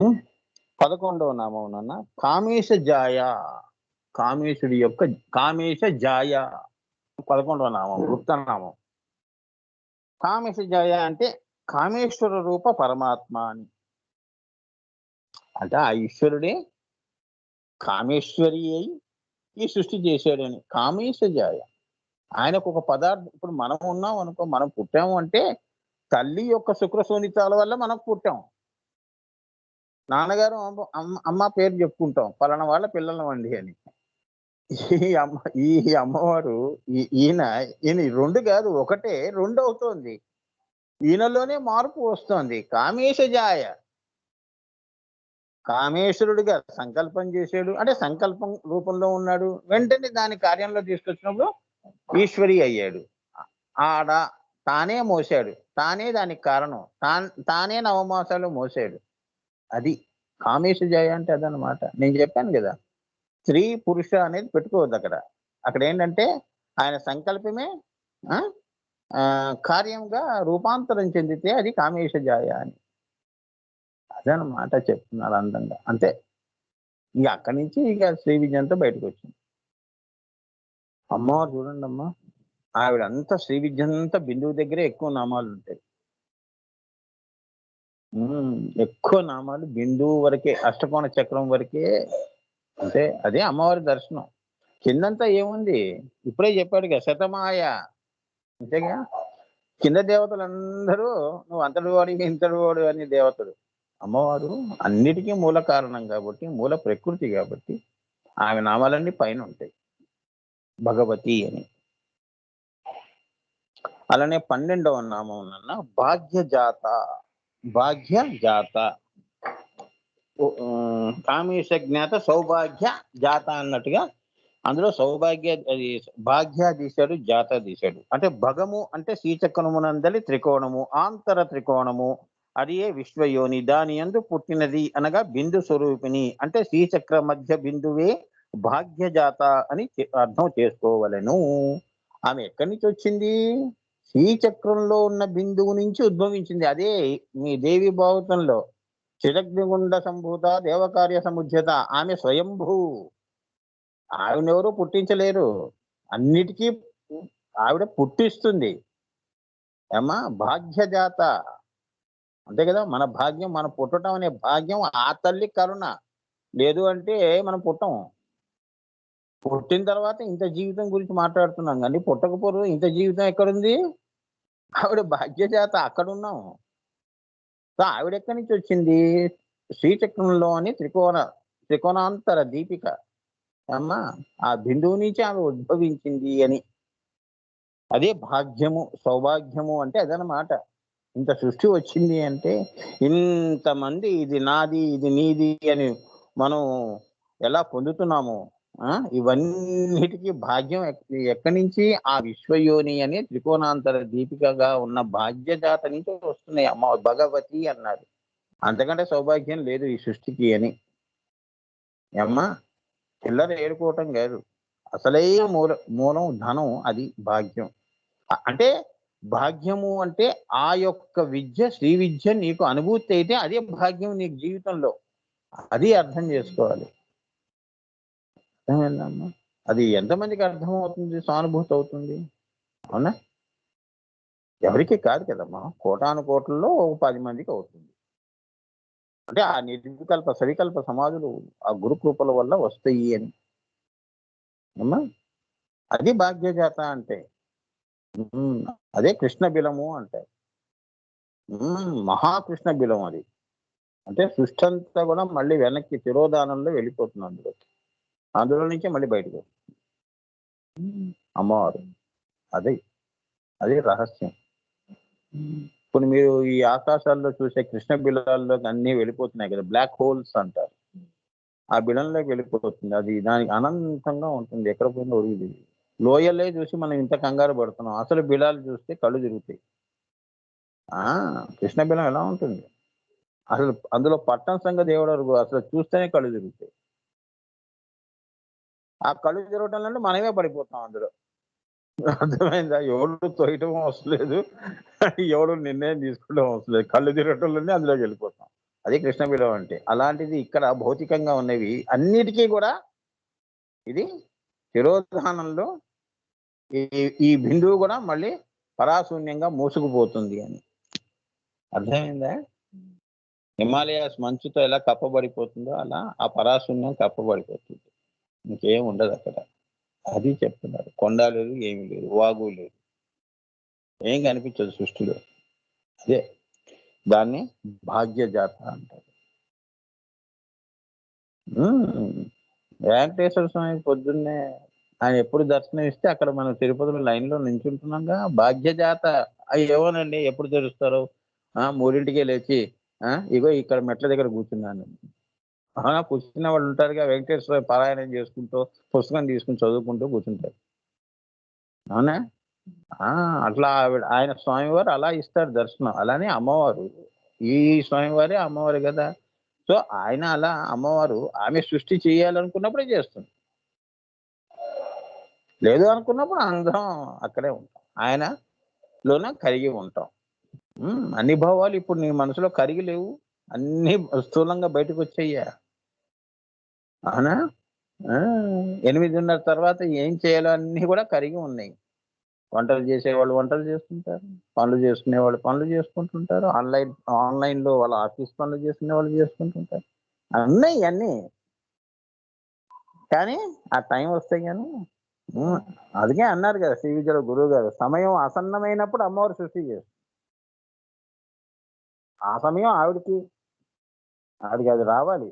11వ నామం నాన్న కామేశ జాయ. కామేశుడి యొక్క కామేశ జాయ 11వ నామం, గుప్త నామం. కామేశ జాయ అంటే కామేశ్వర రూప పరమాత్మ అని. అంటే ఆ ఈశ్వరుడే కామేశ్వరి అయి ఈ సృష్టి చేశాడని. కామేశ జాయ. ఆయనకు ఒక పదార్థం, ఇప్పుడు మనం ఉన్నాం అనుకో, మనం పుట్టాము అంటే తల్లి యొక్క శుక్ర శోణితాల వల్ల మనం పుట్టాం. నాన్నగారు అమ్మ పేరు చెప్పుకుంటాం, పలానా వాళ్ళ పిల్లలమండి అని. ఈ అమ్మ ఈ అమ్మవారు ఈయన ఈయన 2 కాదు, ఒకటే 2 అవుతోంది. ఈయనలోనే మార్పు వస్తోంది. కామేశజాయ. కామేశ్వరుడిగా సంకల్పం చేశాడు అంటే సంకల్పం రూపంలో ఉన్నాడు. వెంటనే దాని కార్యంలో తీసుకొచ్చినప్పుడు ఈశ్వరి అయ్యాడు. ఆడ తానే మోసాడు. తానే దానికి కారణం. తానే నవమాసాలు మోసాడు. అది కామేశజాయ అంటే అదనమాట. నేను చెప్పాను కదా, స్త్రీ పురుష అనేది పెట్టుకోవద్దు అక్కడ. అక్కడ ఏంటంటే ఆయన సంకల్పమే కార్యంగా రూపాంతరం చెందితే అది కామేశజాయ అని. అదనమాట చెప్తున్నారు అందంగా. అంతే. ఇక అక్కడి నుంచి ఇక శ్రీ విద్యంతో బయటకు వచ్చింది. అమ్మవారు చూడండి అమ్మా, ఆవిడంతా శ్రీ విద్యంతా బిందువు దగ్గరే ఎక్కువ నామాలు ఉంటాయి. ఎక్కువ నామాలు బిందువు వరకే, అష్టకోణ చక్రం వరకే. అంటే అదే అమ్మవారి దర్శనం. కిందంతా ఏముంది, ఇప్పుడే చెప్పాడు కదా, శతమాయ. అంతేగా, కింద దేవతలందరూ నువ్వు అంతటి వాడి ఇంతటి వాడు అని దేవతలు. అమ్మవారు అన్నిటికీ మూల కారణం కాబట్టి, మూల ప్రకృతి కాబట్టి ఆమె నామాలన్నీ పైన ఉంటాయి. భగవతి అని. అలానే 12వ నామం అన్న భాగ్యజాత. భాగ్యజాత. కామేశ జ్ఞాత సౌభాగ్య జాత అన్నట్టుగా అందులో సౌభాగ్య భాగ్య తీశాడు, జాత తీశాడు. అంటే భగము అంటే శ్రీచక్రమునందలి త్రికోణము, ఆంతర త్రికోణము, అది ఏ విశ్వయోని, దాని యందు పుట్టినది అనగా బిందు స్వరూపిణి. అంటే శ్రీచక్ర మధ్య బిందువే భాగ్యజాత అని అర్థం చేసుకోవలెను. ఆమె ఎక్కడి నుంచి వచ్చింది? శ్రీచక్రంలో ఉన్న బిందువు నుంచి ఉద్భవించింది. అదే మీ దేవి భావతంలో చిరగ్నిగుండ సంభూత దేవకార్య సముజ్యత. ఆమె స్వయంభూ. ఆవిడెవరూ పుట్టించలేరు. అన్నిటికీ ఆవిడ పుట్టిస్తుంది. ఏమ్మా, భాగ్యజాత. అంతే కదా, మన భాగ్యం, మనం పుట్టడం అనే భాగ్యం ఆ తల్లి కరుణ. లేదు అంటే మనం పుట్టం. పుట్టిన తర్వాత ఇంత జీవితం గురించి మాట్లాడుతున్నాం కానీ పుట్టకపోరు ఇంత జీవితం ఎక్కడుంది? ఆవిడ భాగ్యజాత, అక్కడున్నాం. సో ఆవిడ ఎక్కడి నుంచి వచ్చింది? శ్రీచక్రంలోని త్రికోణాంతర దీపిక. అమ్మా, ఆ బిందువు నుంచి ఆమె ఉద్భవించింది అని. అదే భాగ్యము, సౌభాగ్యము అంటే అదనమాట. ఇంత సృష్టి వచ్చింది అంటే, ఇంతమంది ఇది నాది ఇది నీది అని మనం ఎలా పొందుతున్నాము, ఇవన్నిటికీ భాగ్యం ఎక్కడి నుంచి? ఆ విశ్వయోని అనే త్రికోణాంతర దీపికగా ఉన్న భాగ్యజాత నుంచి వస్తున్నాయి. అమ్మ భగవతి అన్నారు. అంతకంటే సౌభాగ్యం లేదు ఈ సృష్టికి అని. అమ్మా, చిల్లర ఏరుకోవటం కాదు, అసలే మూలం ధనం, అది భాగ్యం. అంటే భాగ్యము అంటే ఆ యొక్క విద్య, శ్రీ విద్య నీకు అనుభూతి అయితే అదే భాగ్యం నీకు జీవితంలో. అది అర్థం చేసుకోవాలి. అర్థమైందమ్మా? అది ఎంతమందికి అర్థం అవుతుంది, సానుభూతి అవుతుంది? అవునా? ఎవరికి కాదు కదమ్మా, కోటాను కోట్లలో 10 మందికి అవుతుంది. అంటే ఆ నిర్వికల్ప సవికల్ప సమాధులు ఆ గురుకృపల వల్ల వస్తాయి అని. అమ్మా, అది భాగ్యజాత అంటే. అదే కృష్ణ బిలము అంటే. మహాకృష్ణ బిలం అది. అంటే సృష్టి అంతా కూడా మళ్ళీ వెనక్కి తిరోధానంలో వెళ్ళిపోతుంది. అందులో నుంచే మళ్ళీ బయటకు వస్తుంది అమ్మవారు. అదే అదే రహస్యం. ఇప్పుడు మీరు ఈ ఆకాశాల్లో చూసే కృష్ణ బిలాల్లోకి అన్ని వెళ్ళిపోతున్నాయి కదా, బ్లాక్ హోల్స్ అంటారు. ఆ బిలంలోకి వెళ్ళిపోతుంది. అది దానికి అనంతంగా ఉంటుంది, ఎక్కడ పోయిందో ఒరిగింది. లోయలే చూసి మనం ఇంత కంగారు పడుతున్నాం, అసలు బిలాలు చూస్తే కళ్ళు తిరుగుతాయి. కృష్ణ బిలం ఎలా ఉంటుంది అసలు? అందులో పట్టణ సంఘ దేవుడు అసలు చూస్తేనే కళ్ళు తిరుగుతాయి. ఆ కళ్ళు తిరగటంలో మనమే పడిపోతాం అందులో. అర్థమైందా? ఎవడు తోయటం అవసరం లేదు, ఎవడు నిర్ణయం తీసుకోవడం అవసరం లేదు. కళ్ళు తిరగటంలోనే అందులోకి వెళ్ళిపోతాం. అది కృష్ణ బిలం అంటే. అలాంటిది ఇక్కడ భౌతికంగా ఉన్నవి అన్నిటికీ కూడా ఇది తిరోధానంలో ఈ ఈ బిందువు కూడా మళ్ళీ పరాశూన్యంగా మూసుకుపోతుంది అని. అర్థమైందా? హిమాలయాస్ మంచుతో ఎలా కప్పబడిపోతుందో అలా ఆ పరాశూన్యం కప్పబడిపోతుంది. ఇంకేం ఉండదు అక్కడ. అది చెప్తున్నారు. కొండ లేదు, ఏమీ లేదు, వాగు లేదు, ఏం కనిపించదు సృష్టిలో. అదే దాన్ని భాగ్యజాత అంటారు. వెంకటేశ్వర స్వామి పొద్దున్నే ఆయన ఎప్పుడు దర్శనం ఇస్తే అక్కడ మనం తిరుపతిలో లైన్లో నించుంటున్నాగా. భాగ్యజాత అవి ఏమోనండి ఎప్పుడు తెరుస్తారో 3ంటికే లేచి ఇగో ఇక్కడ మెట్ల దగ్గర కూర్చున్నాను. కూర్చున్న వాళ్ళు ఉంటారుగా, వెంకటేశ్వర స్వామి పారాయణం చేసుకుంటూ పుస్తకం తీసుకుని చదువుకుంటూ కూర్చుంటారు. అవునా? అట్లా ఆయన స్వామివారు అలా ఇస్తారు దర్శనం. అలానే అమ్మవారు, ఈ స్వామివారే అమ్మవారు కదా. సో ఆయన అలా అమ్మవారు ఆమె సృష్టి చేయాలనుకున్నప్పుడే చేస్తుంది. లేదు అనుకున్నప్పుడు అందరం అక్కడే ఉంటాం, ఆయనలోన కరిగి ఉంటాం. అన్ని భావాలు ఇప్పుడు నీ మనసులో కరిగి లేవు, అన్ని స్థూలంగా బయటకు వచ్చాయ్యా. అవునా? 8:30 తర్వాత ఏం చేయాలో అన్నీ కూడా కరిగి ఉన్నాయి. వంటలు చేసేవాళ్ళు వంటలు చేసుకుంటారు, పనులు చేసుకునే వాళ్ళు పనులు చేసుకుంటుంటారు, ఆన్లైన్లో వాళ్ళ ఆఫీస్ పనులు చేసుకునే వాళ్ళు చేసుకుంటుంటారు. అన్నీ ఇవన్నీ కానీ ఆ టైం వస్తే కానీ అందుకే అన్నారు కదా శ్రీ విద్యలో గురువు గారు, సమయం ఆసన్నమైనప్పుడు అమ్మవారు సృష్టి చేస్తుంది. ఆ సమయం ఆవిడికి అది రావాలి.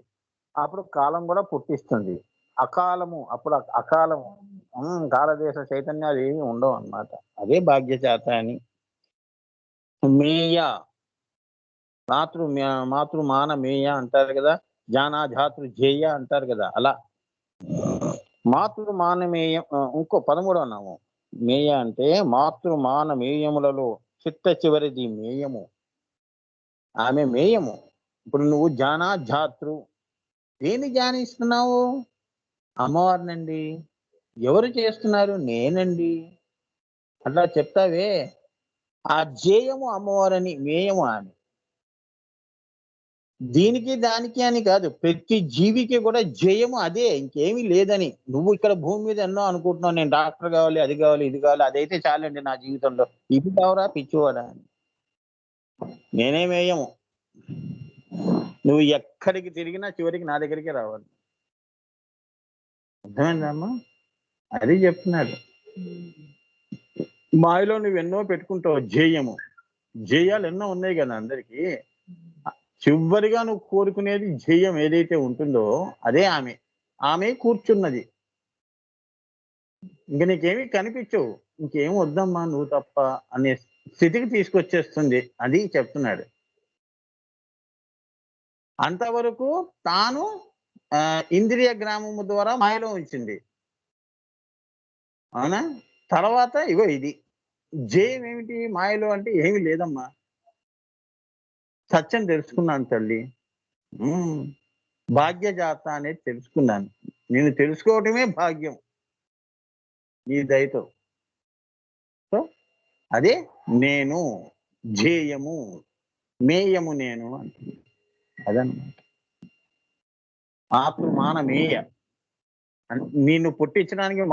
అప్పుడు కాలం కూడా పుట్టిస్తుంది. అకాలము అప్పుడు అకాలము కాలదేశ చైతన్యాలు ఏమి ఉండవు అన్నమాట. అదే భాగ్యచేత అని. మేయ మాతృమాన మేయ అంటారు కదా, జాతృ జేయ అంటారు కదా. అలా మాతృమానమేయం ఇంకో 13వ నామం మేయ అంటే మాతృమానమేయములలో చిట్ట చివరిది మేయము. ఆమె మేయము. ఇప్పుడు నువ్వు జాతృ దేన్ని ధ్యానిస్తున్నావు? అమ్మవారినండి. ఎవరు చేస్తున్నారు? నేనండి. అట్లా చెప్తావే. ఆ జేయము అమ్మవారని, మేయము ఆమె. దీనికి దానికి అని కాదు, ప్రతి జీవికి కూడా జయము అదే, ఇంకేమీ లేదని. నువ్వు ఇక్కడ భూమి మీద ఎన్నో అనుకుంటున్నావు, నేను డాక్టర్ కావాలి, అది కావాలి, ఇది కావాలి, అదైతే చాలండి నా జీవితంలో. ఇది కావరా పిచ్చివాడా? నేనేమేయము. నువ్వు ఎక్కడికి తిరిగినా చివరికి నా దగ్గరికి రావాలి. అర్థమైందమ్మా? అది చెప్తున్నాడు. మాయలో నువ్వు ఎన్నో పెట్టుకుంటావు జేయము. జేయాలు ఎన్నో ఉన్నాయి కదా అందరికీ. చివరిగా నువ్వు కోరుకునేది జయం ఏదైతే ఉంటుందో అదే ఆమె కూర్చున్నది. ఇంక నీకేమీ కనిపించవు, ఇంకేం వద్దమ్మా నువ్వు తప్ప అనే స్థితికి తీసుకొచ్చేస్తుంది. అది చెప్తున్నాడు. అంతవరకు తాను ఇంద్రియ గ్రామము ద్వారా మాయలో ఉంచింది. అవునా? తర్వాత ఇగో ఇది జయం ఏమిటి మాయలో అంటే ఏమి లేదమ్మా, సత్యం తెలుసుకున్నాను తల్లి. భాగ్యజాత అనేది తెలుసుకున్నాను. నేను తెలుసుకోవటమే భాగ్యం నీ దయతో. సో అదే నేను ధ్యేయము, మేయము నేను అంటుంది. అదన్నమాట మాతృమానమేయ. నిన్ను పుట్టించడానికి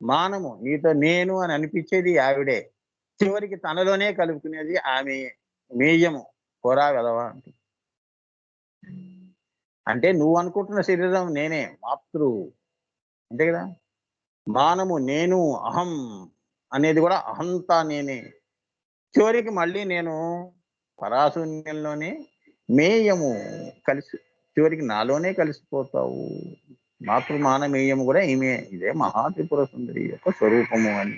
మానము, నీతో నేను అని అనిపించేది ఆవిడే. చివరికి తనలోనే కలుపుకునేది ఆమె. మేయము పోరా వెదవా అంటే నువ్వు అనుకుంటున్న శరీరం నేనే, అంతే కదా. మానము నేను, అహం అనేది కూడా అహంతా నేనే. చివరికి మళ్ళీ నేను పరాశూన్యంలోనే మేయము కలిసి చివరికి నాలోనే కలిసిపోతావు. మాతృమానమేయము కూడా ఈమె. ఇదే మహాత్రిపుర సుందరి యొక్క స్వరూపము అని.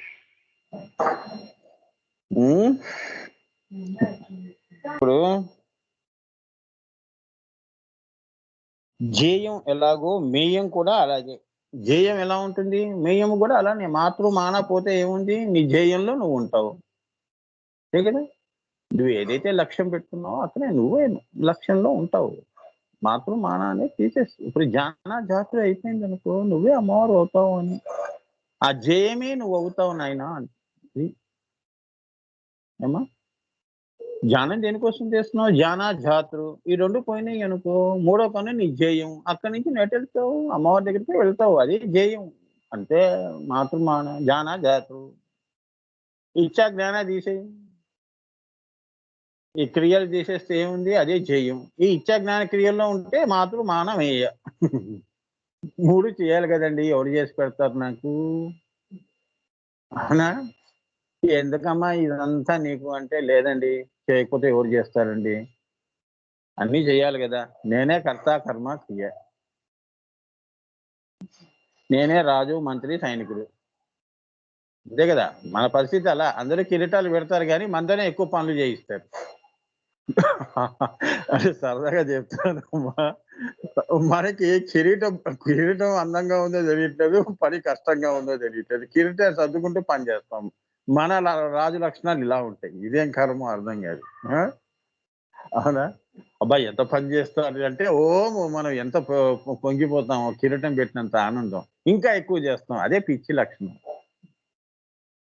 ఇప్పుడు జేయం ఎలాగో మేయం కూడా అలాగే. జేయం ఎలా ఉంటుంది, మేయం కూడా అలానే. మాన పోతే ఏముంది, నీ జేయంలో నువ్వు ఉంటావు. అంతే కదా. నువ్వు ఏదైతే లక్ష్యం పెట్టుకున్నావో అక్కడే నువ్వే లక్ష్యంలో ఉంటావు. మాన అనేది తీసేసి ఇప్పుడు జాతర అయిపోయింది అనుకో, నువ్వే అమ్మవారు అవుతావు అని. ఆ జయమే నువ్వు అవుతావు నాయన అని. ఏమా ధ్యానం దేనికోసం చేస్తున్నావు? ధ్యాన, ధాతృ ఈ 2 పోయినాయి అనుకో, మూడో పని నీ ధ్యేయం. అక్కడి నుంచి నెటెళ్తావు, అమ్మవారి దగ్గరికి వెళ్తావు. అదే ధ్యేయం. అంటే మాతృమాన, ధ్యాన, ధాతృ. ఇచ్చా జ్ఞాన తీసేయి. ఈ క్రియలు తీసేస్తే ఏముంది? అదే ధ్యేయం. ఈ ఇచ్చా జ్ఞాన క్రియల్లో ఉంటే మాతృ, మాన, మేయ. 3 చేయాలి కదండీ! ఎవరు చేసి పెడతారు నాకు? అవునా? ఎందుకమ్మా ఇదంతా నీకు అంటే, లేదండి చేయకపోతే ఎవరు చేస్తారండి? అన్నీ చేయాలి గదా! నేనే కర్త, కర్మ, క్రియ. నేనే రాజు, మంత్రి, సైనికుడు. అంతే గదా! మన పరిస్థితి అలా. అందరూ కిరీటాలు పెడతారు గానీ, మనతోనే ఎక్కువ పనులు చేయిస్తారు. అంటే సరదాగా చెప్తానమ్మా. మనకి కిరీటం కిరీటం అందంగా ఉందో తెలియట్లేదు. పని కష్టంగా ఉందో తెలియట్లేదు. కిరీటం సర్దుకుంటూ పని చేస్తాం. మన రాజు లక్షణాలు ఇలా ఉంటాయి. ఇదేం కర్మో అర్థం కాదు. ఆ! అవునా? అబ్బా! ఎంత పని చేస్తారు అంటే, మనం ఎంత పొంగిపోతామో కిరీటం పెట్టినంత ఆనందం. ఇంకా ఎక్కువ చేస్తాం. అదే పిచ్చి లక్షణం.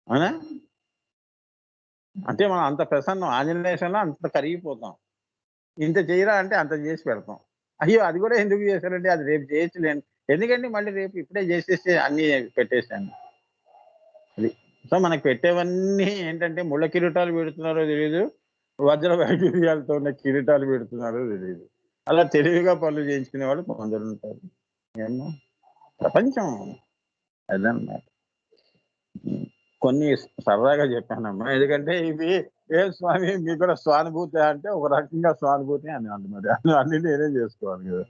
అవునా? అంటే మనం అంత ప్రసన్నం. ఆంజనేయ స్వామిలో అంత కరిగిపోతాం. ఇంత చెయ్యరా అంటే అంత చేసి పెడతాం. అయ్యో! అది కూడా ఎందుకు చేశారంటే అది రేపు చేయొచ్చులేండి. ఎందుకండి మళ్ళీ రేపు ఇప్పుడే చేసేసి అన్నీ పెట్టేసాను. అది. సో, మనకు పెట్టేవన్నీ ఏంటంటే ముళ్ళ కిరీటాలు పెడుతున్నారో తెలీదు. వజ్ర వైడూర్యాలతో ఉన్న కిరీటాలు పెడుతున్నారో తెలీదు. అలా తెలివిగా పనులు చేయించుకునే వాళ్ళు కొందరుంటారు. ఏమో ప్రపంచం అదనమాట. హ్మ్. కొన్ని సరదాగా చెప్పానమ్మా. ఎందుకంటే ఇవి "ఏం స్వామి మీకు కూడా స్వానుభూతా?" అంటే ఒక రకంగా స్వానుభూతి అని మరి. అన్నీ నేనే చేసుకోవాలి గదా!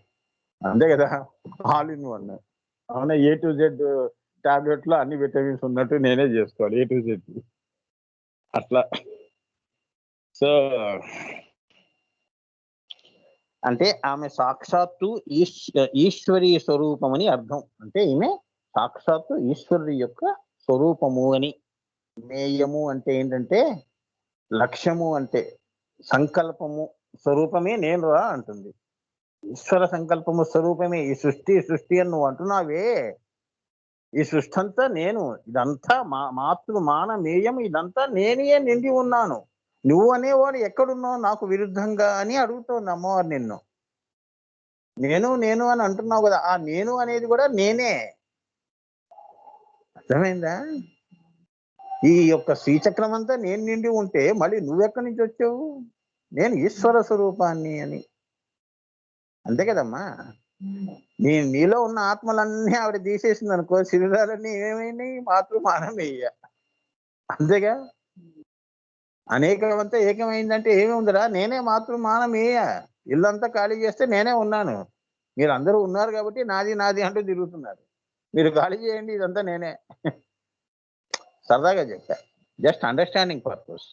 అంతే గదా! All in one. అవునా? ఏ టు జెడ్ టాబ్లెట్‌లో అన్ని విటమిన్స్ ఉన్నట్టు నేనే జేసుకోవాలి. A to Z. అట్లా. సో, అంటే ఆమె సాక్షాత్తు ఈశ్వరీయ స్వరూపమని అర్థం. అంటే ఈమె సాక్షాత్తు ఈశ్వరుడి యొక్క స్వరూపము అని. జ్ఞేయము అంటే ఏంటంటే, లక్ష్యము అంటే సంకల్పము, స్వరూపమే నేను రా అంటుంది. ఈశ్వర సంకల్పము స్వరూపమే ఈ సృష్టి అని నువ్వు అంటున్నావే, ఈ సృష్టంతా నేను. ఇదంతా మానమేయం ఇదంతా నేనే నిండి ఉన్నాను. నువ్వు అనేవాడు ఎక్కడున్నావు నాకు విరుద్ధంగా అని అడుగుతోంది అమ్మవారు నిన్ను. నేను అని అంటున్నావు గదా! ఆ నేను అనేది గూడా నేనే. అర్థమైందా? ఈ యొక్క శ్రీచక్రం అంతా నేను నిండి ఉంటే మళ్ళీ నువ్వెక్కడి నుంచొచ్చావు? నేను ఈశ్వర స్వరూపాన్ని అని. అంతే కదమ్మా! నీలో ఉన్న ఆత్మలన్నీ ఆవిడ తీసేసిందనుకో శరీరాలన్నీ ఏమైనాయి? మానమేయ. అంతేగా? అనేకమంతా ఏకమైందంటే ఏముందిరా? నేనే మానమేయ. ఇల్లంతా ఖాళీ చేస్తే నేనే ఉన్నాను. మీరందరూ ఉన్నారు కాబట్టి నాది అంటూ తిరుగుతున్నారు. మీరు ఖాళీ చేయండి ఇదంతా నేనే. సరదాగా చెప్పా. Just understanding purpose.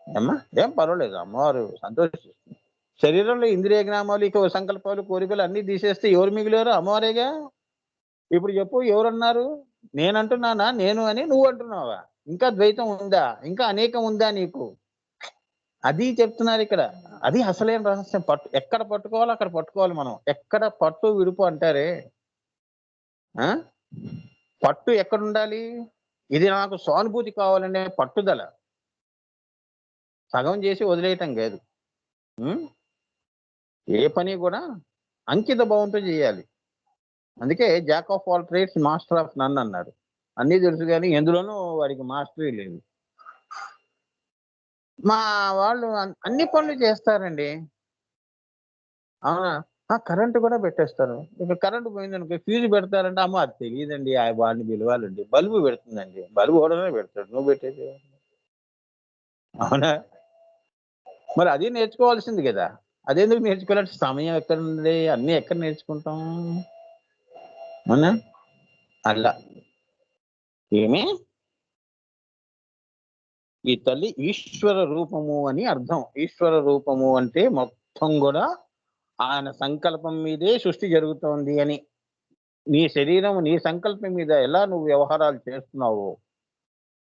ఏమ్మా? ఏం పర్వాలేదు. అమ్మవారు సంతోషిస్తుంది. శరీరంలో ఇంద్రియ జ్ఞానాలు, సంకల్పాలు, కోరికలు అన్నీ తీసేస్తే ఎవరు మిగిలారు? అమ్మవారేగా. ఇప్పుడు చెప్పు ఎవరున్నారు? నేనంటున్నానా నేను అని నువ్వంటున్నావా? ఇంకా ద్వైతం ఉందా? ఇంకా అనేకం ఉందా నీకు? అది చెప్తున్నారిక్కడ. అది అసలైన రహస్యం. ఎక్కడ పట్టుకోవాలో అక్కడ పట్టుకోవాలి మనం. ఎక్కడ పట్టు, విడుపు అంటారే. ఆ! పట్టు ఎక్కడుండాలి? ఇది నాకు సానుభూతి కావాలనే పట్టుదల. సగం చేసి వదిలేయటం గాదు. హ్మ్. ఏ పని గూడా అంకిత భావంతో జేయాలి. అందుకే jack of all trades master of none అన్నారు. అన్నీ తెలుసు గానీ ఎందులోనూ వాడికి మాస్టరీ లేదు. మా వాళ్ళు అన్ని పనులు చేస్తారండి. అవునా? ఆ! కరెంట్ గూడా పెట్టేస్తారు. ఇప్పుడు కరెంట్ పోయిందనుకో ఫ్యూజ్ పెడతారంటే, అమ్మో! అది తెలీదండి. వాడిని పిలవాలండి. బల్బు పెడుతుందండి. బల్బు ఎవడైనా పెడతాడు. నువ్వు పెట్టేదేముంది? అవునా? మరి అది నేర్చుకోవాల్సింది గదా! అదెందుకు నేర్చుకోవాలంటే సమయం ఎక్కడుంది? అన్నీ ఎక్కడ నేర్చుకుంటాం? అవునా? అలా. ఏమి? ఈ తల్లి ఈశ్వర రూపము అని అర్థం. ఈశ్వర రూపము అంటే మొత్తం గూడా ఆయన సంకల్పం మీదే సృష్టి జరుగుతోంది అని. నీ శరీరం నీ సంకల్పం మీద ఎలా నువ్వు వ్యవహారాలు చేస్తున్నావో,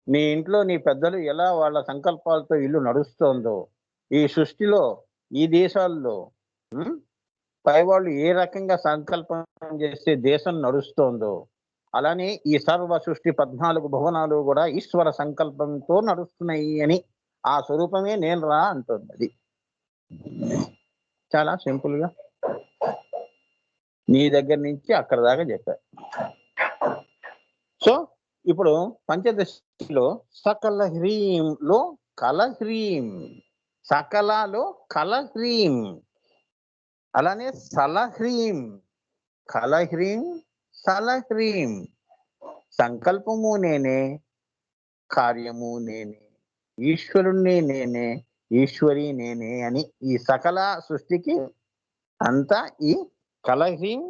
నీ ఇంట్లో నీ పెద్దలు ఎలా వాళ్ళ సంకల్పాలతో ఇల్లు నడుస్తోందో, ఈ సృష్టిలో, ఈ దేశాల్లో హ్మ్. పైవాళ్ళు ఏ రకంగా సంకల్పం చేస్తే దేశం నడుస్తోందో, అలానే ఈ సర్వ సృష్టి 14 భువనాలు గూడా ఈశ్వర సంకల్పంతో నడుస్తున్నాయి అని ఆ స్వరూపమే నేను రా అంటుంది. అది చాలా సింపుల్ గా నీ దగ్గర నుంచి అక్కడ దాకా చెప్పారు. సో ఇప్పుడు పంచదశలో సకల హ్రీంలో కల హ్రీం, సకలలో కల హ్రీం, అలానే సలహ్రీం, కలహ్రీం, సలహ్రీం. సంకల్పము నేనే, కార్యము నేనే, ఈశ్వరుణ్ణి నేనే, ఈశ్వరి నేనే అని ఈ సకల సృష్టికి అంతా ఈ కలహ్రీం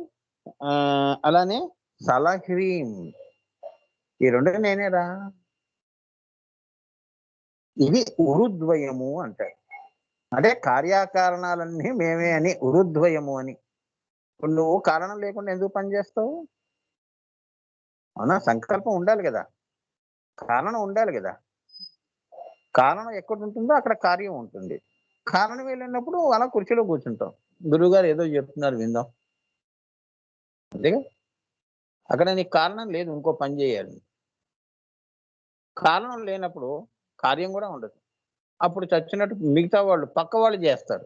అలానే సలహ్రీం ఈ రెండు నేనేరా. ఇవి ఉరుద్వయము అంటారు. అంటే కార్యకారణాలన్నీ మేమే అని ఉరుద్వయము అని. ఇప్పుడు నువ్వు కారణం లేకుండా ఎందుకు పని చేస్తావు? అవునా? సంకల్పం ఉండాలి కదా, కారణం ఉండాలి కదా. కారణం ఎక్కడ ఉంటుందో అక్కడ కార్యం ఉంటుంది. కారణం వెళ్ళినప్పుడు అలా కుర్చీలో కూర్చుంటాం, గురువు గారు ఏదో చెప్తున్నారు విందాం, అంతేగా. అక్కడ నీకు కారణం లేదు ఇంకో పని చేయాలి. కారణం లేనప్పుడు కార్యం కూడా ఉండదు. అప్పుడు చచ్చినట్టు మిగతా వాళ్ళు పక్క వాళ్ళు చేస్తారు.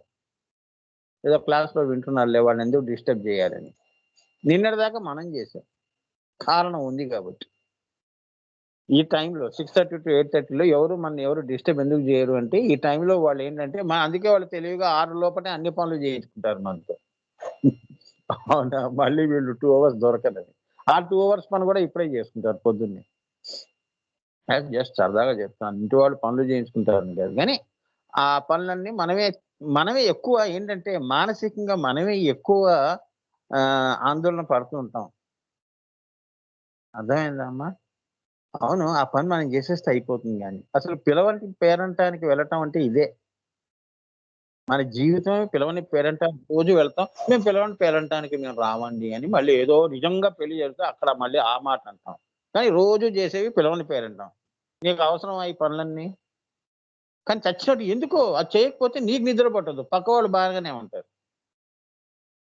ఏదో క్లాస్లో వింటున్నారులే, వాళ్ళని ఎందుకు డిస్టర్బ్ చేయాలని. నిన్నటిదాకా మనం చేసాం, కారణం ఉంది కాబట్టి. ఈ టైంలో 6:30 to 8:30లో ఎవరు డిస్టర్బ్ ఎందుకు చేయరు అంటే, ఈ టైంలో వాళ్ళు ఏంటంటే అందుకే వాళ్ళు తెలివిగా 6 లోపటే అన్ని పనులు చేయించుకుంటారు మనతో. అవునా? మళ్ళీ వీళ్ళు 2 అవర్స్ దొరకదని. ఆ 2 అవర్స్ పని కూడా ఇప్పుడే చేసుకుంటారు పొద్దున్నే. జస్ట్ సరదాగా చెప్తాను, ఇంటి వాళ్ళు పనులు చేయించుకుంటారని కాదు కానీ ఆ పనులన్నీ మనమే ఎక్కువ ఏంటంటే మానసికంగా మనమే ఎక్కువ ఆందోళన పడుతూ ఉంటాం. అర్థమైందా అమ్మా? అవును, ఆ పని మనం చేసేస్తే అయిపోతుంది కానీ అసలు పిలవని పేరంటానికి వెళ్ళటం అంటే ఇదే. మన జీవితమే పిలవని పేరంటానికి రోజు వెళ్తాం, మేము పిలవని పేరంటానికి మేము రావండి అని మళ్ళీ ఏదో నిజంగా పెళ్లి చేస్తే అక్కడ మళ్ళీ ఆ మాట అంటాం. కానీ రోజు చేసేవి పిలవని పేరంటాం. నీకు అవసరం ఈ పనులన్నీ? కానీ చచ్చినట్టు ఎందుకో అది చేయకపోతే నీకు నిద్ర పట్టదు, పక్క వాళ్ళు బాగానే ఉంటారు.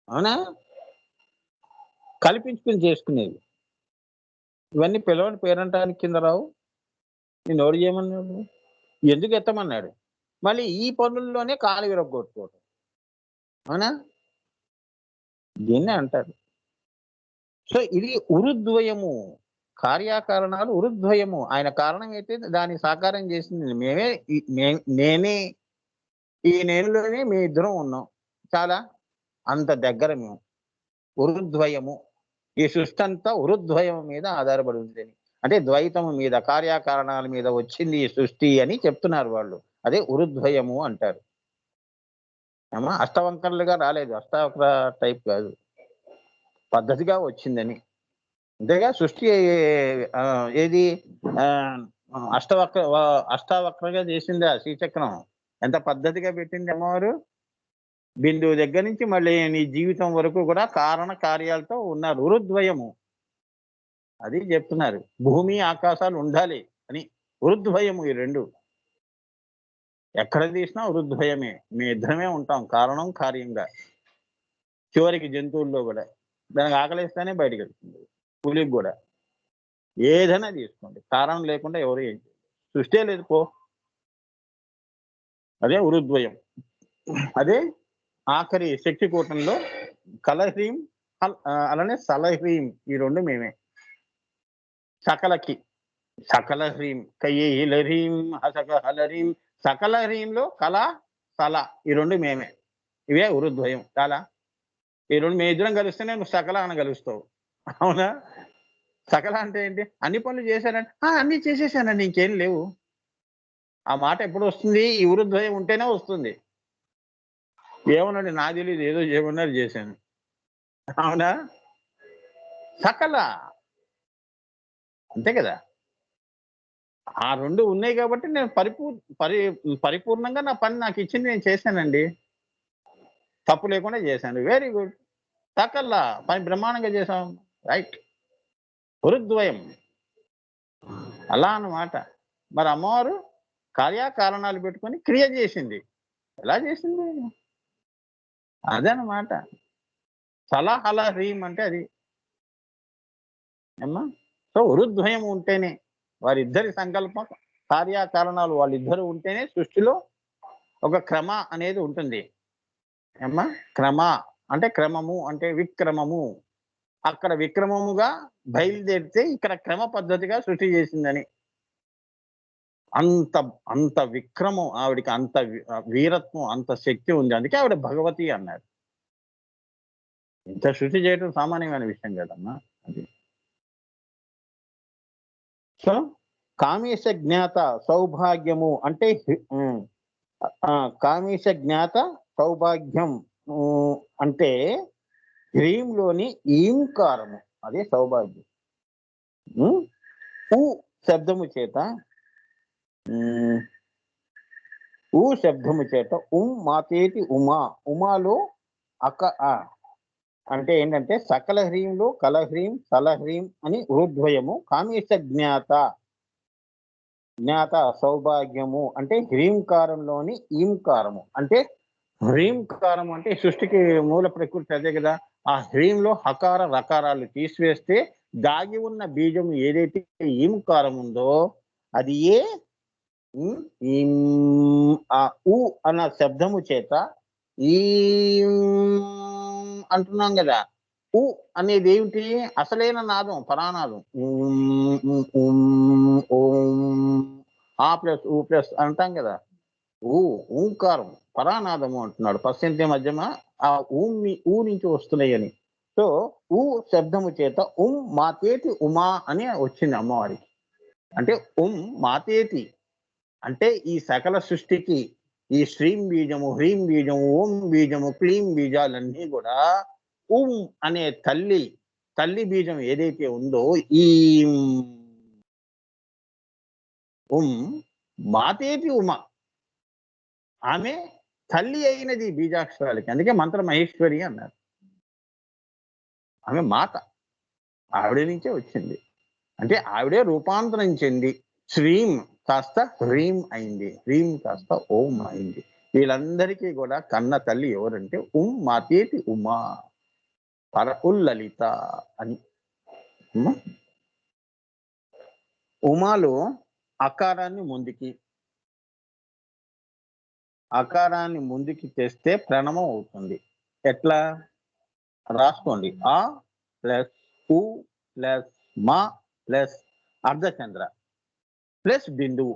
అవునా? కల్పించుకుని చేసుకునేవి ఇవన్నీ పిలవని పేరంటానికి కింద రావు. నేను ఎవరు చేయమన్నాడు? ఎందుకు ఎత్తమన్నాడు? మళ్ళీ ఈ పనుల్లోనే కాలు విరగ్గొట్టుకోవటం. అవునా? దీన్నే అంటారు. సో ఇది ఉరుద్వయము. కార్యకారణాలు ఉరుద్వయము. ఆయన కారణం అయితే దాన్ని సాకారం చేసింది మేమే. నేనే, ఈ నేనులోనే మీ ఇద్దరం ఉన్నాం. చాలా అంత దగ్గర మేము. ఉరుద్వయము. ఈ సృష్టి అంతా ఉరుద్వయం మీద ఆధారపడి ఉందని. అంటే ద్వైతము మీద, కార్యకారణాల మీద వచ్చింది ఈ సృష్టి అని చెప్తున్నారు వాళ్ళు. అదే ఉరుద్వయము అంటారు. ఏమా అష్టవంకరలుగా రాలేదు, అష్టావక్ర టైప్ కాదు, పద్ధతిగా వచ్చిందని. అంతేగా సృష్టి ఏది అష్టావక్రగా చేసిందా శ్రీచక్రం? ఎంత పద్ధతిగా పెట్టింది అమ్మవారు. బిందువు దగ్గర నుంచి మళ్ళీ నీ జీవితం వరకు కూడా కారణ కార్యాలతో ఉన్నారు. ఉరుద్వయము అది చెప్తున్నారు. భూమి ఆకాశాలు ఉండాలి అని. ఉరుద్వయము ఈ రెండు. ఎక్కడ తీసినా ఉరుద్వయమే. మీ ఇద్దరమే ఉంటాం కారణం కార్యంగా. చివరికి జంతువుల్లో కూడా దానికి ఆకలిస్తేనే బయటకు వెళ్తుంది. పులికి కూడా ఏదైనా తీసుకోండి, కారణం లేకుండా ఎవరు ఏం చేయరు. సృష్టి లేదు పో. అదే ఉరుద్వయం. అదే ఆఖరి శక్తి కూటంలో కలహ్రీం అలానే సలహ్రీం ఈ రెండు మేమే. సకలకి సకల హ్రీం కయ్యీలహ్రీం హసక హలరీం. సకల హ్రీంలో కళ సల ఈ రెండు మేమే. ఇవే ఉరుద్వయం. చాలా ఈ రెండు మీ ఇద్దరం కలిస్తేనే నువ్వు సకల అనగలుస్తావు. అవునా? సకల అంటే ఏంటి? అన్ని పనులు చేశానంటే అన్ని చేసేసానండి, ఇంకేం లేవు. ఆ మాట ఎప్పుడు వస్తుంది? ఈ ఉరుద్వయం ఉంటేనే వస్తుంది. ఏమన్నాడు? నాకు తెలియదు, ఏదో చేయమన్నారు చేశాను. అవునా? సకల అంతే కదా. ఆ రెండు ఉన్నాయి కాబట్టి నేను పరిపూర్ణంగా నా పని నాకు ఇచ్చింది నేను చేశానండి. తప్పు లేకుండా చేశాను. Very good. సకల పని బ్రహ్మాండంగా చేశాం. రైట్. గురుద్వయం అలా అన్నమాట. మరి అమ్మవారు కార్యకారణాలు పెట్టుకొని క్రియ చేసింది. ఎలా చేసింది? అదనమాట. సలహల హ్రీం అంటే అది అమ్మా. సో ఉరుద్వయం ఉంటేనే వారిద్దరి సంకల్పం కార్యకారణాలు వాళ్ళిద్దరూ ఉంటేనే సృష్టిలో ఒక క్రమ అనేది ఉంటుంది. ఏమ్మా? క్రమ అంటే క్రమము అంటే విక్రమము. అక్కడ విక్రమముగా బయలుదేరితే ఇక్కడ క్రమ పద్ధతిగా సృష్టి చేసిందని. అంత అంత విక్రమం ఆవిడకి, అంత వీరత్వం, అంత శక్తి ఉంది. అందుకే ఆవిడ భగవతి అన్నారు. ఇంత సృష్టి చేయడం సామాన్యమైన విషయం కదమ్మా అది. సో కామేశ జ్ఞాత సౌభాగ్యము అంటే కామేశ జ్ఞాత సౌభాగ్యం అంటే హ్రీంలోని ఈంకారము అదే సౌభాగ్యం. ఊ శబ్దము చేత ఊ శబ్దము చేత మాతేటి ఉమా, ఉమాలో అంటే ఏంటంటే సకల హ్రీంలో కలహ్రీం సలహ్రీం అని ఊర్ధ్వయము. కామేశ జ్ఞాత జ్ఞాత సౌభాగ్యము అంటే హ్రీంకారంలోని ఈంకారము. అంటే హ్రీంకారం అంటే సృష్టికి మూల ప్రకృతి అదే కదా. ఆ హ్రీంలో హకార రకారాలు తీసివేస్తే దాగి ఉన్న బీజం ఏదైతే ఈంకారం ఉందో అది ఏ ఆ ఊ అన్న శబ్దము చేత ఈ అంటున్నాం కదా. ఊ అనేది ఏమిటి? అసలైన నాదం, పరానాదం. ఆ ప్లస్ ఊ ప్లస్ అంటాం కదా. ఓంకారం పరానాదము అంటున్నాడు. పశ్చింత మధ్యమ ఆ ఊ నుంచి వస్తున్నాయి అని. సో ఊ శబ్దము చేత మాతేటి ఉమా అని వచ్చింది అమ్మవారికి. అంటే మాతేటి అంటే ఈ సకల సృష్టికి ఈ శ్రీం బీజము, హ్రీం బీజము, ఓం బీజము, క్లీం బీజాలన్నీ కూడా అనే తల్లి బీజం ఏదైతే ఉందో ఈ మాతేటి ఉమ ఆమె తల్లి అయినది బీజాక్షరాలకి. అందుకే మంత్ర మహేశ్వరి అన్నారు. ఆమె మాత, ఆవిడ నుంచే వచ్చింది. అంటే ఆవిడే రూపాంతరం చెంది శ్రీం కాస్త హ్రీం అయింది, హ్రీం కాస్త ఓం అయింది. వీళ్ళందరికీ కూడా కన్న తల్లి ఎవరంటే మాతేటి ఉమా పరపుల్లలిత అని. ఉమాలో అకారాన్ని ముందుకి తెస్తే ప్రణవం అవుతుంది. ఎట్లా రాసుకోండి. ఆ ప్లస్ ఉ ప్లస్ మా ప్లస్ అర్ధచంద్ర ప్లస్ బిందువు.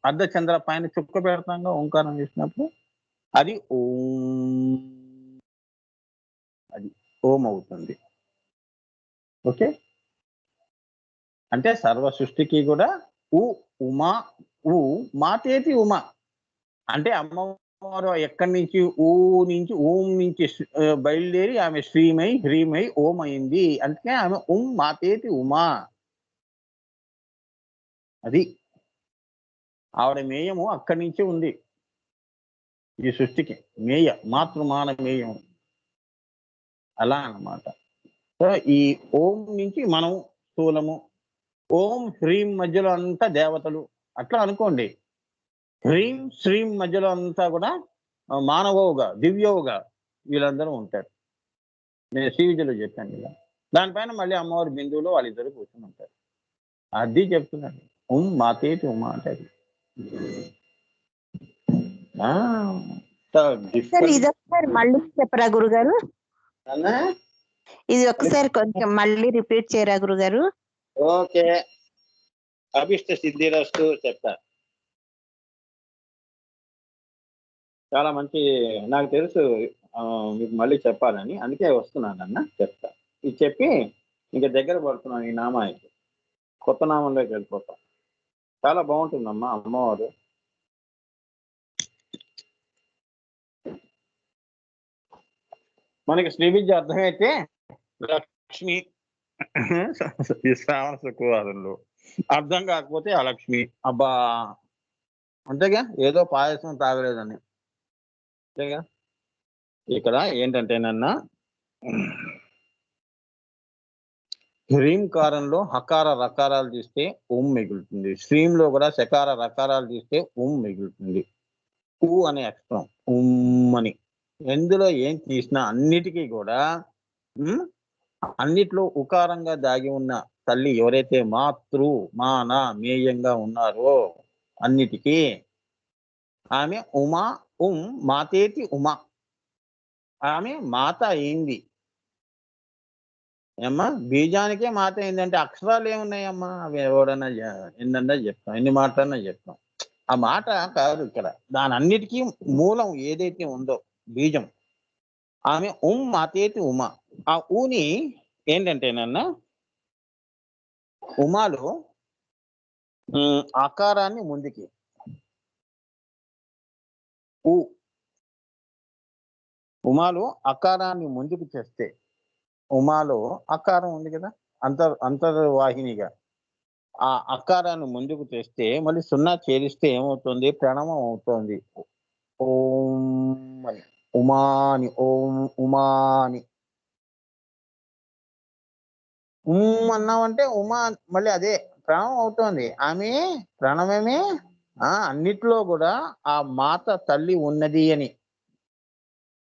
అర్ధచంద్ర పైన చుక్క పెడతాంగా ఓంకారం చేసినప్పుడు అది ఓం అవుతుంది. ఓకే. అంటే సర్వ సృష్టికి కూడా ఉమా మాతేటి ఉమ అంటే అమ్మవారు ఎక్కడి నుంచి ఓం నుంచి బయలుదేరి ఆమె శ్రీమై హ్రీమై ఓం అయింది. అందుకే ఆమె మాతేటి ఉమా. అది ఆవిడ మేయము అక్కడి నుంచే ఉంది ఈ సృష్టికి. మాతృమాన మేయం అలా అన్నమాట. సో ఈ ఓం నుంచి మనం స్థూలము, ఓం హ్రీం మధ్యలో అంతా దేవతలు అట్లా అనుకోండి. హ్రీం శ్రీం మధ్యలో అంతా కూడా మానవవుగా దివ్యవుగా వీళ్ళందరూ ఉంటారు. నేను శ్రీవిద్యలో చెప్పాను కదా. దానిపైన మళ్ళీ అమ్మవారి బిందువులో వాళ్ళిద్దరు కూర్చొని ఉంటారు. అది చెప్తున్నాను. మాతేటి ఉమా అంటే మళ్ళీ చెప్పరా గురుగారు? ఇది ఒకసారి కొంచెం మళ్ళీ రిపీట్ చేయరా గురుగారు? ఓకే. అభిష్ట సిద్ధిరస్తు చెప్తా. చాలా మంచి, నాకు తెలుసు మీకు మళ్ళీ చెప్పాలని, అందుకే వస్తున్నానన్న చెప్తా. ఇది చెప్పి ఇంకా దగ్గర పడుతున్నాను ఈ నామానికి, కొత్త నామంలోకి వెళ్ళిపోతాం. చాలా బాగుంటుందమ్మా అమ్మవారు. మనకి శ్రీ విద్య అర్థమైతే లక్ష్మి ఈ శ్రావణ శుక్రవారంలో, అర్థం కాకపోతే అలక్ష్మి. అబ్బా అంతేగా, ఏదో పాయసం తాగలేదని. అంతేగా. ఇక్కడ ఏంటంటేనన్నా హ్రీంకారంలో హకార రకారాలు తీస్తే ఓం మిగులుతుంది. శ్రీంలో కూడా శకార రకారాలు తీస్తే ఓం మిగులుతుంది. ఊ అనే అక్షరం అని ఎందులో ఏం తీసినా అన్నిటికీ కూడా అన్నిట్లో ఉకారంగా దాగి ఉన్న తల్లి ఎవరైతే మాతృ మాన మేయంగా ఉన్నారో అన్నిటికీ. ఆమె ఉమా మాతేతి ఉమా. ఆమె మాత అయింది. ఏమ్మా బీజానికే మాత అయిందంటే అక్షరాలు ఏమున్నాయమ్మా? అవి ఎవడన్నా ఎన్నన్నా చెప్తాం, ఎన్ని మాటలన్నా చెప్తాం. ఆ మాట కాదు ఇక్కడ. దాని అన్నిటికీ మూలం ఏదైతే ఉందో బీజం. ఆమె మాతేతి ఉమా. ఆ ఊని ఏంటంటేనన్నా ఉమాలో ఆకారాన్ని ముందుకి ఉమాలో అకారాన్ని ముందుకు చేస్తే, ఉమాలో అకారం ఉంది కదా అంతర్వాహినిగా, ఆ అకారాన్ని ముందుకు తెస్తే మళ్ళీ సున్నా చేరిస్తే ఏమవుతుంది? ప్రణవం అవుతుంది. ఓం అని, ఉమాని, ఓం ఉమాని. అన్నామంటే ఉమా మళ్ళీ అదే ప్రణవం అవుతోంది. ఆమె ప్రణవమే. అన్నిట్లో కూడా ఆ మాత తల్లి ఉన్నది అని,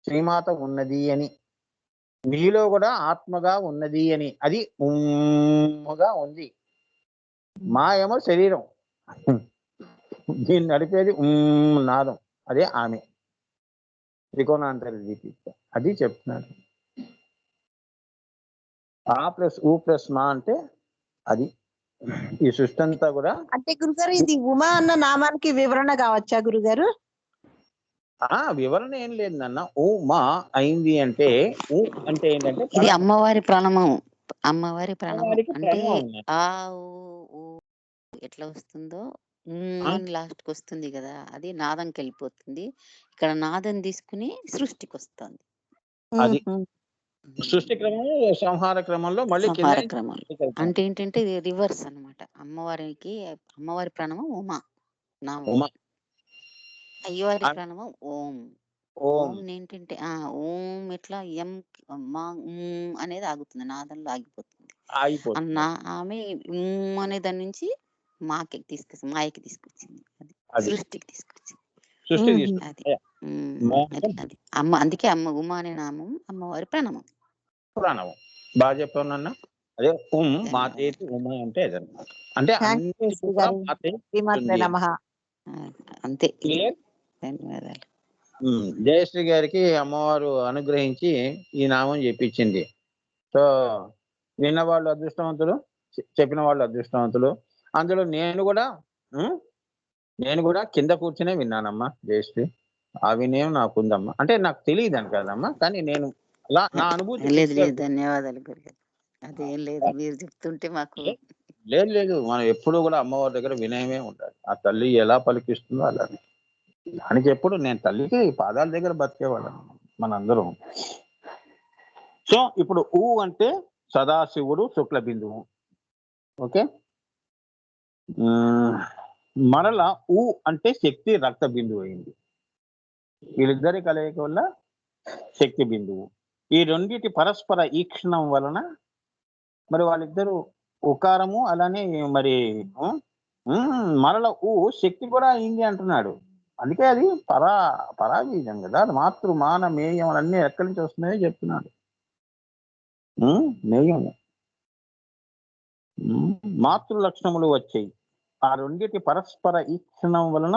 శ్రీమాత ఉన్నది అని, నీలో కూడా ఆత్మగా ఉన్నది అని, అది ఉమ్మగా ఉంది. మా ఏమో శరీరం, దీన్ని నడిపేది నాదం, అదే ఆమె త్రికోణాంతర దీపిక. అది చెప్తున్నాడు. ఆ ప్లస్ ఊ ప్లస్ మా అంటే అది. ఈ సృష్టి అంతా కూడా అంటే గురుగారు ఇది ఉమా అన్న నామానికి వివరణ కావచ్చా గురుగారు? వివరణ ఏం లేదు నాన్న. మా అయింది అంటే అంటే ఏంటంటే ఇది అమ్మవారి ప్రణవం. అమ్మవారి ప్రణవం అమ్మవారికి అంటే ప్రణవం ఉన్నది. ఆ ఊ ఎట్లా వస్తుందో అని లాస్ట్ కి వస్తుంది కదా, అది నాదంకి వెళ్ళిపోతుంది. ఇక్కడ నాదం తీసుకుని సృష్టికి వస్తుంది. అది సృష్టి క్రమం, సంహార క్రమంలో మళ్ళీ సంహార క్రమంలో అంటే ఏంటంటే ఇది రివర్స్ అన్నమాట. అమ్మవారి ప్రణవం ఉమా నామం, అయ్యవారి ప్రణవం ఓం. ఓం ఏంటంటే ఓం ఎట్లా ఎం మా అనేది ఆగుతుంది, నాదంలో ఆగిపోతుంది. ఆమె అనే దాని నుంచి మాయకి తీసుకొచ్చింది, అది సృష్టికి తీసుకొచ్చింది. అది అది అమ్మ, అందుకే అమ్మ ఉమా అనే నామం అమ్మవారి ప్రణవం. బాగా చెప్పానన్నా. అదే మాతేతి ఉమా అంటే అదనమాట. అంటే అంతే. ధన్యవాదాలు. జయశ్రీ గారికి అమ్మవారు అనుగ్రహించి ఈ నామం చెప్పించింది. సో విన్న వాళ్ళు అదృష్టవంతులు, చెప్పిన వాళ్ళు అదృష్టవంతులు. అందులో నేను కూడా కింద కూర్చునే విన్నానమ్మా జయశ్రీ. ఆ వినయం నాకుందమ్మా. అంటే నాకు తెలియదని కదమ్మా, కానీ నేను అలా నా అనుభూతి. లేదు ధన్యవాదాలు గురుగారు. అదేం లేదు, మీరు చెప్తుంటే మాకు లేదు. మనం ఎప్పుడు కూడా అమ్మవారి దగ్గర వినయమే ఉండాలి. ఆ తల్లి ఎలా పలికిస్తుందో అలానే. దానికి ఎప్పుడు నేను తల్లికి పాదాల దగ్గర బతికేవాళ్ళం మనందరం. సో ఇప్పుడు అంటే సదాశివుడు శుక్ల బిందువు. ఓకే. మరలా అంటే శక్తి రక్త బిందువు అయింది. వీళ్ళిద్దరి కలయిక వల్ల శక్తి బిందువు. ఈ రెండిటి పరస్పర ఈక్షణం వలన మరి వాళ్ళిద్దరు ఉకారము అలానే మరి మరల శక్తి కూడా అయింది అంటున్నాడు. అందుకే అది పరాబీజం కదా. మాతృ మాన మేయం అన్నీ ఎక్కడి నుంచి వస్తున్నాయో చెప్తున్నాడు. మేయము మాతృ లక్షణములు వచ్చాయి. ఆ రెండిటి పరస్పర ఈక్షణం వలన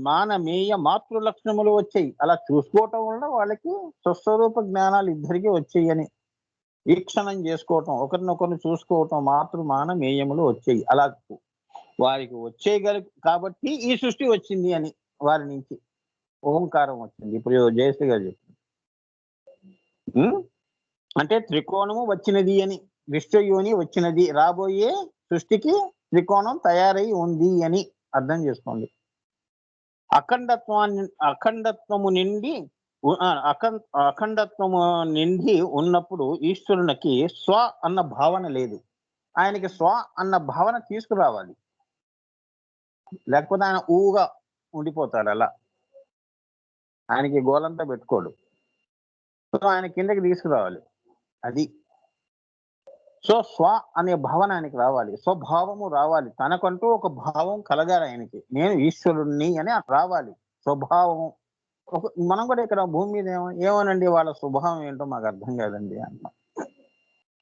మానమేయ మాతృ లక్షణములు వచ్చాయి. అలా చూసుకోవటం వలన వాళ్ళకి స్వస్వరూప జ్ఞానాలు ఇద్దరికి వచ్చాయి అని వీక్షణం చేసుకోవటం, ఒకరినొకరిని చూసుకోవటం, మానమేయములు వచ్చాయి. అలా వారికి వచ్చేయగలి కాబట్టి ఈ సృష్టి వచ్చింది అని వారి నుంచి ఓంకారం వచ్చింది. ఇప్పుడు జయశ్రీ గారు చెప్పింది. అంటే త్రికోణము వచ్చినది అని, విశ్వయోని వచ్చినది, రాబోయే సృష్టికి త్రికోణం తయారై ఉంది అని అర్థం చేసుకోండి. అఖండత్వము నిండి ఉన్నప్పుడు ఈశ్వరునికి స్వ అన్న భావన లేదు. ఆయనకి స్వ అన్న భావన తీసుకురావాలి, లేకపోతే ఆయన ఊగా ఉండిపోతాడు. అలా ఆయనకి గోలంతా పెట్టుకోడు. సో ఆయన కిందకి తీసుకురావాలి. అది సో స్వ అనే భావన ఆయనకి రావాలి, స్వభావము రావాలి. తనకంటూ ఒక భావం కలగాలి ఆయనకి. నేను ఈశ్వరుణ్ణి అని రావాలి స్వభావము. మనం కూడా ఇక్కడ భూమి మీద ఏమోనండి వాళ్ళ స్వభావం ఏంటో మాకు అర్థం కాదండి అన్న.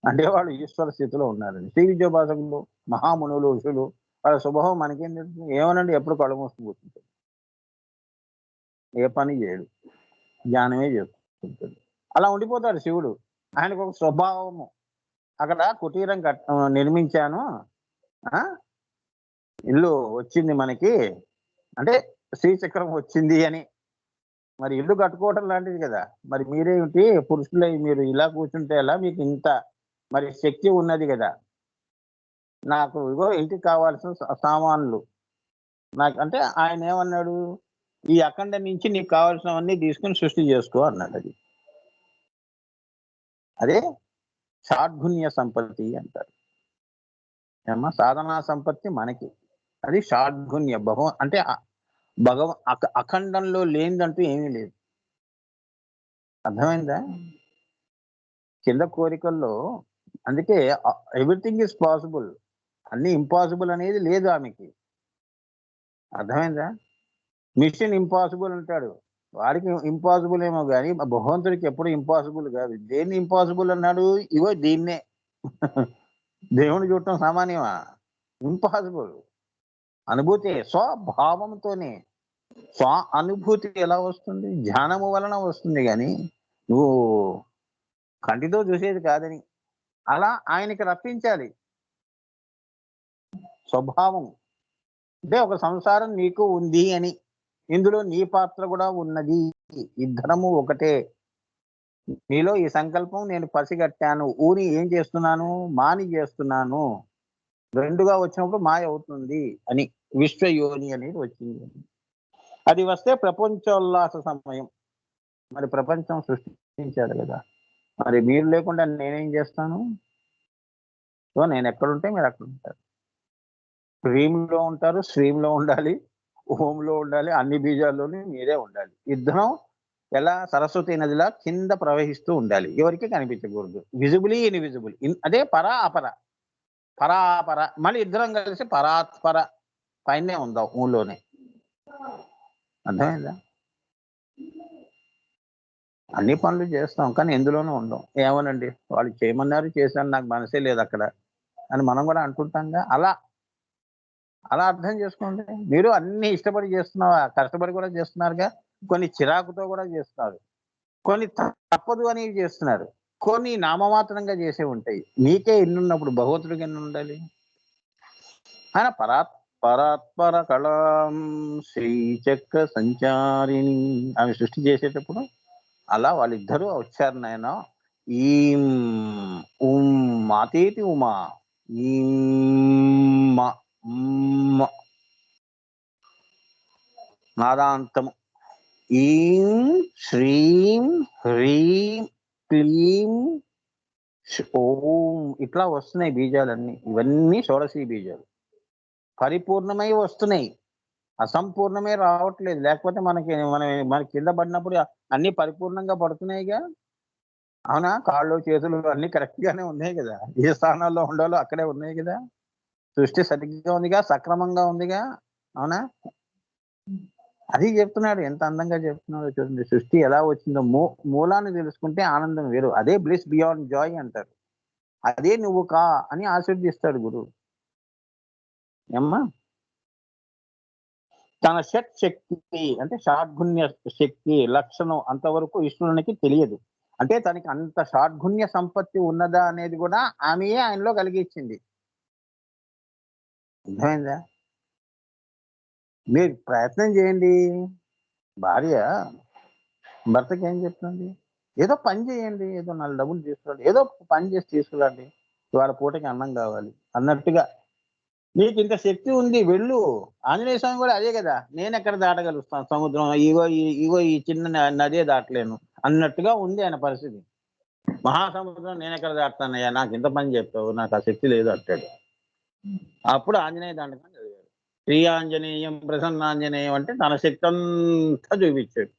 అంటే వాళ్ళు ఈశ్వర స్థితిలో ఉన్నారండి. శ్రీ విద్యోపాసకులు, మహామునులు, ఋషులు వాళ్ళ స్వభావం మనకేం తెలుసు? ఏమనండి, ఎప్పుడు కళ్ళు మూసుకుని కూర్చుంటాడు, ఏ పని చేయడు, ధ్యానమే చేసుకుంటాడు. అలా ఉండిపోతాడు శివుడు. ఆయనకు ఒక స్వభావము. అక్కడ కుటీరం నిర్మించాను, ఇల్లు వచ్చింది మనకి అంటే శ్రీచక్రం వచ్చింది అని. మరి ఇల్లు కట్టుకోవటం లాంటిది కదా. మరి మీరేమిటి పురుషులై మీరు ఇలా కూర్చుంటే ఎలా? మీకు ఇంత మరి శక్తి ఉన్నది కదా. నాకు ఇగో ఇంటికి కావాల్సిన సామాన్లు నాకు అంటే ఆయన ఏమన్నాడు, ఈ అఖండ నుంచి నీకు కావాల్సినవన్నీ తీసుకుని సృష్టి చేసుకో అన్నాడు. అదే షాడ్గుణ్య సంపత్తి అంటారు. ఏమన్నా సాధనా సంపత్తి మనకి, అది షాడ్గుణ్య అంటే అఖండంలో లేనిదంటూ ఏమీ లేదు. అర్థమైందా? కింద కోరికల్లో అందుకే ఎవ్రీథింగ్ ఈజ్ పాసిబుల్, అన్ని ఇంపాసిబుల్ అనేది లేదు ఆమెకి. అర్థమైందా? మిషన్ ఇంపాసిబుల్ అంటాడు, వాడికి ఇంపాసిబుల్ ఏమో కానీ భగవంతుడికి ఎప్పుడు ఇంపాసిబుల్ కాదు. దేన్ని ఇంపాసిబుల్ అన్నాడు? ఇవో దీన్నే. దేవుని చూడటం సామాన్యమా? ఇంపాసిబుల్. అనుభూతి స్వభావంతోనే. స్వ అనుభూతి ఎలా వస్తుంది? ధ్యానము వలన వస్తుంది కానీ నువ్వు కంటితో చూసేది కాదని. అలా ఆయనకి రప్పించాలి. స్వభావం అంటే ఒక సంసారం నీకు ఉంది అని, ఇందులో నీ పాత్ర కూడా ఉన్నది, ఇద్దరము ఒకటే. నీలో ఈ సంకల్పం నేను పసిగట్టాను, ఊని ఏం చేస్తున్నాను, మాని చేస్తున్నాను, రెండుగా వచ్చినప్పుడు మాయ అవుతుంది అని విశ్వయోని అనేది వచ్చింది. అది వస్తే ప్రపంచోల్లాస సమయం. మరి ప్రపంచం సృష్టించాడు కదా, మరి మీరు లేకుండా నేనేం చేస్తాను? సో నేను ఎక్కడుంటే మీరు అక్కడ ఉంటారు. స్ట్రీమ్లో ఉంటారు, స్ట్రీమ్లో ఉండాలి, హోమ్లో ఉండాలి, అన్ని బీజాల్లోనే మీరే ఉండాలి. ఇద్దరం ఎలా సరస్వతి నదిలా కింద ప్రవహిస్తూ ఉండాలి, ఎవరికి కనిపించకూడదు. విజిబులీ ఇన్విజిబుల్. అదే పరా అపర, పరాపర. మళ్ళీ ఇద్దరం కలిసి పరాత్పర పైనే ఉందాం, ఊళ్ళోనే. అర్థమైందా? అన్ని పనులు చేస్తాం కానీ ఎందులోనూ ఉండం. ఏమోనండి వాళ్ళు చేయమన్నారు చేశాను, నాకు మనసే లేదు అక్కడ అని మనం కూడా అంటుంటాంగా. అలా అలా అర్థం చేసుకోండి. మీరు అన్ని ఇష్టపడి చేస్తున్నావా, కష్టపడి కూడా చేస్తున్నారుగా. కొన్ని చిరాకుతో కూడా చేస్తున్నారు, కొన్ని తప్పదు అని చేస్తున్నారు, కొన్ని నామమాత్రంగా చేసే ఉంటాయి. నీకే ఎన్నున్నప్పుడు భగవంతుడికి ఎన్ని ఉండాలి? ఆయన పరాత్పర కళాం శ్రీచక్ర సంచారిణి ఆమె సృష్టి చేసేటప్పుడు అలా వాళ్ళిద్దరూ వచ్చారు నాయన. ఈం మాతేతి ఉమా, ఈం నాదాంతము, ఈం శ్రీం హ్రీం క్లీం ఓం ఇట్లా వస్తున్నాయి బీజాలన్నీ. ఇవన్నీ షోడశీ బీజాలు పరిపూర్ణమై వస్తున్నాయి, అసంపూర్ణమే రావట్లేదు. లేకపోతే మన కింద పడినప్పుడు అన్ని పరిపూర్ణంగా పడుతున్నాయిగా. అవునా? కాళ్ళు చేతులు అన్ని కరెక్ట్ గానే ఉన్నాయి కదా, ఏ స్థానాల్లో ఉండాలో అక్కడే ఉన్నాయి కదా. సృష్టి సరిగ్గా ఉందిగా, సక్రమంగా ఉందిగా. అవునా? అది చెప్తున్నాడు, ఎంత అందంగా చెప్తున్నాడో చూడండి. సృష్టి ఎలా వచ్చిందో మూలాన్ని తెలుసుకుంటే ఆనందం వేరు. అదే బ్లిస్ బియాండ్ జాయ్ అంటారు. అదే నువ్వు కా అని ఆశీర్దిస్తాడు గురువు. ఏమ్మా, తన షట్ శక్తి అంటే షాడ్గుణ్య శక్తి లక్షణం అంతవరకు ఈశ్వరునికి తెలియదు. అంటే తనకి అంత షాడ్గుణ్య సంపత్తి ఉన్నదా అనేది కూడా ఆమెయే ఆయనలో కలిగించింది. అర్థమైందా? మీరు ప్రయత్నం చేయండి. భార్య భర్తకి ఏం చెప్తుంది? ఏదో పని చేయండి, ఏదో 4 డబ్బులు తీసుకురండి, ఏదో పని చేసి తీసుకురండి, ఇవాళ పూటకి అన్నం కావాలి అన్నట్టుగా. నీకు ఇంత శక్తి ఉంది, వెళ్ళు. ఆంజనేయ స్వామి కూడా అదే కదా, నేను ఎక్కడ దాటగలుగుతాను సముద్రం, ఇగో ఈ చిన్న నదే దాటలేను అన్నట్టుగా ఉంది ఆయన పరిస్థితి. మహాసముద్రం నేను ఎక్కడ దాటుతానయ్యా, నాకు ఇంత పని చెప్పావు, నాకు ఆ శక్తి లేదు అంటాడు. అప్పుడు ఆంజనేయ దండకం చదివాడు. శ్రీ ఆంజనేయం ప్రసన్నాంజనేయం అంటే తన శక్తి అంతా చూపించాడు.